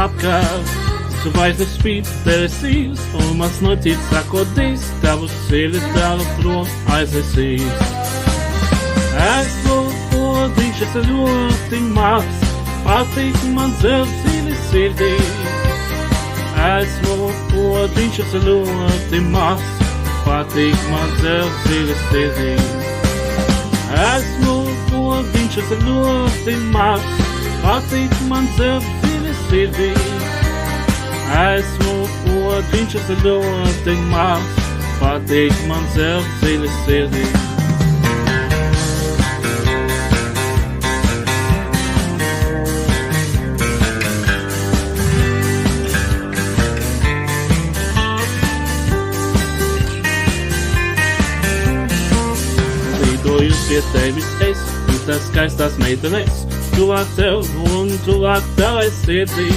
apkārt. Tu vairs nespīd debesīs, un mans noķīt sakodīs, tavu sirdi tālu prom aiznesīs. Esmu podziņš, es ļoti maz, patīk man dzelz dziļi sirdī. Esmu podziņš, es ļoti maz, patīk man dzelz dziļi sirdī. Esmu podziņš, es ļoti maz, patīk man dzelz dziļi sirdī. Esmu podziņš, es ļoti maz, patīk man dzelz dziļi sirdī. Lidoju pie tevis es, un tas skaistās meitenes, tuvāk tev un tuvāk tavai sirdī.